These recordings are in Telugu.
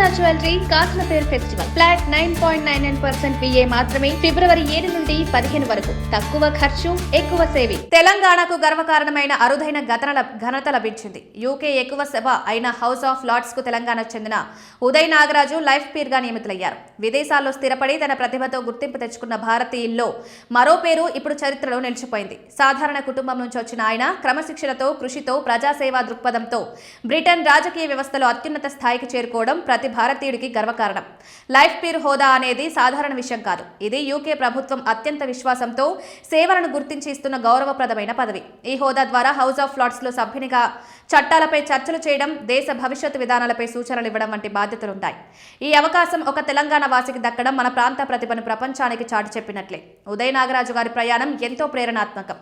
అన్నపూర్ణ జ్యువెలరీ కాస్లపేర్ ఫెస్టివల్ ఫ్లాట్ 9.99% VA మాత్రమే ఫిబ్రవరి 7 నుండి 15 వరకు. తక్కువ ఖర్చు ఎక్కువ సేవింగ్. తెలంగాణకు గర్వకారణమైన అరుదైన ఘనత లభించింది. యూకే ఎక్కువ సభ అయిన హౌస్ ఆఫ్ లార్డ్స్ కు తెలంగాణకు చెందిన ఉదయ్ నాగరాజు లైఫ్ పీర్ గా నియమితులయ్యారు. విదేశాల్లో స్థిరపడి తన ప్రతిభతో గుర్తింపు తెచ్చుకున్న భారతీయుల్లో మరో పేరు ఇప్పుడు చరిత్రలో నిలిచిపోయింది. సాధారణ కుటుంబం నుంచి వచ్చిన ఆయన క్రమశిక్షణతో, కృషితో, ప్రజాసేవా దృక్పథంతో బ్రిటన్ రాజకీయ వ్యవస్థలో అత్యున్నత స్థాయికి చేరుకోవడం ప్రతి భారతీయుడికి గర్వకారణం. లైఫ్ పీర్ హోదా అనేది సాధారణ విషయం కాదు. ఇది యూకే ప్రభుత్వం అత్యంత విశ్వాసంతో సేవలను గుర్తించి ఇస్తున్న గౌరవప్రదమైన పదవి. ఈ హోదా ద్వారా హౌస్ ఆఫ్ లార్డ్స్ లో సభ్యునిగా చట్టాలపై చర్చలు చేయడం, దేశ భవిష్యత్తు విధానాలపై సూచనలు ఇవ్వడం వంటి బాధ్యతలుంటాయి. ఈ అవకాశం ఒక తెలంగాణ వాసికి దక్కడం మన ప్రాంత ప్రతిభను ప్రపంచానికి చాటి చెప్పినట్లే. ఉదయ్ నాగరాజు గారి ప్రయాణం ఎంతో ప్రేరణాత్మకం.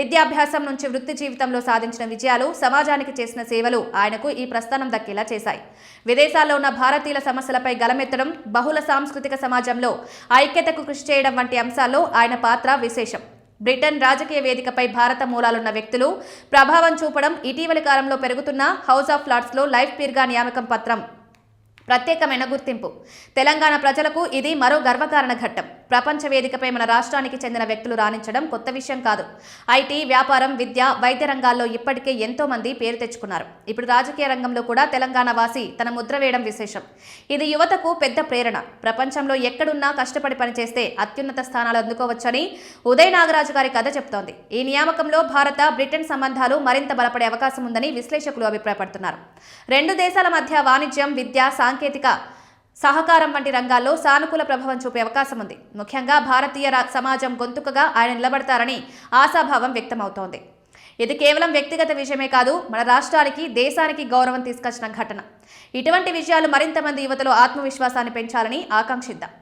విద్యాభ్యాసం నుంచి వృత్తి జీవితంలో సాధించిన విజయాలు, సమాజానికి చేసిన సేవలు ఆయనకు ఈ ప్రస్థానం దక్కేలా చేశాయి. విదేశాల్లో ఉన్న భారతీయుల సమస్యలపై గలమెత్తడం, బహుళ సాంస్కృతిక సమాజంలో ఐక్యతకు కృషి చేయడం వంటి అంశాల్లో ఆయన పాత్ర విశేషం. బ్రిటన్ రాజకీయ వేదికపై భారత మూలాలున్న వ్యక్తులు ప్రభావం చూపడం, ఇటీవలి కాలంలో పెరుగుతున్న హౌస్ ఆఫ్ లార్డ్స్ లో లైఫ్ పీర్గా నియామకం పత్రం ప్రత్యేకమైన గుర్తింపు. తెలంగాణ ప్రజలకు ఇది మరో గర్వకారణ ఘట్టం. ప్రపంచ వేదికపై మన రాష్ట్రానికి చెందిన వ్యక్తులు రాణించడం కొత్త విషయం కాదు. ఐటీ, వ్యాపారం, విద్య, వైద్య రంగాల్లో ఇప్పటికే ఎంతో మంది పేరు తెచ్చుకున్నారు. ఇప్పుడు రాజకీయ రంగంలో కూడా తెలంగాణ వాసి తన ముద్ర వేయడం విశేషం. ఇది యువతకు పెద్ద ప్రేరణ. ప్రపంచంలో ఎక్కడున్నా కష్టపడి పనిచేస్తే అత్యున్నత స్థానాలు అందుకోవచ్చని ఉదయ్ నాగరాజు గారి కథ చెప్తోంది. ఈ నియామకంలో భారత, బ్రిటన్ సంబంధాలు మరింత బలపడే అవకాశం ఉందని విశ్లేషకులు అభిప్రాయపడుతున్నారు. రెండు దేశాల మధ్య వాణిజ్యం, విద్య, సాంకేతిక సహకారం వంటి రంగాల్లో సానుకూల ప్రభావం చూపే అవకాశం ఉంది. ముఖ్యంగా భారతీయ సమాజం గొంతుకగా ఆయన నిలబడతారని ఆశాభావం వ్యక్తమవుతోంది. ఇది కేవలం వ్యక్తిగత విషయమే కాదు, మన రాష్ట్రానికి, దేశానికి గౌరవం తీసుకొచ్చిన ఘటన. ఇటువంటి విషయాలు మరింత మంది యువతలో ఆత్మవిశ్వాసాన్ని పెంచాలని ఆకాంక్షిద్దాం.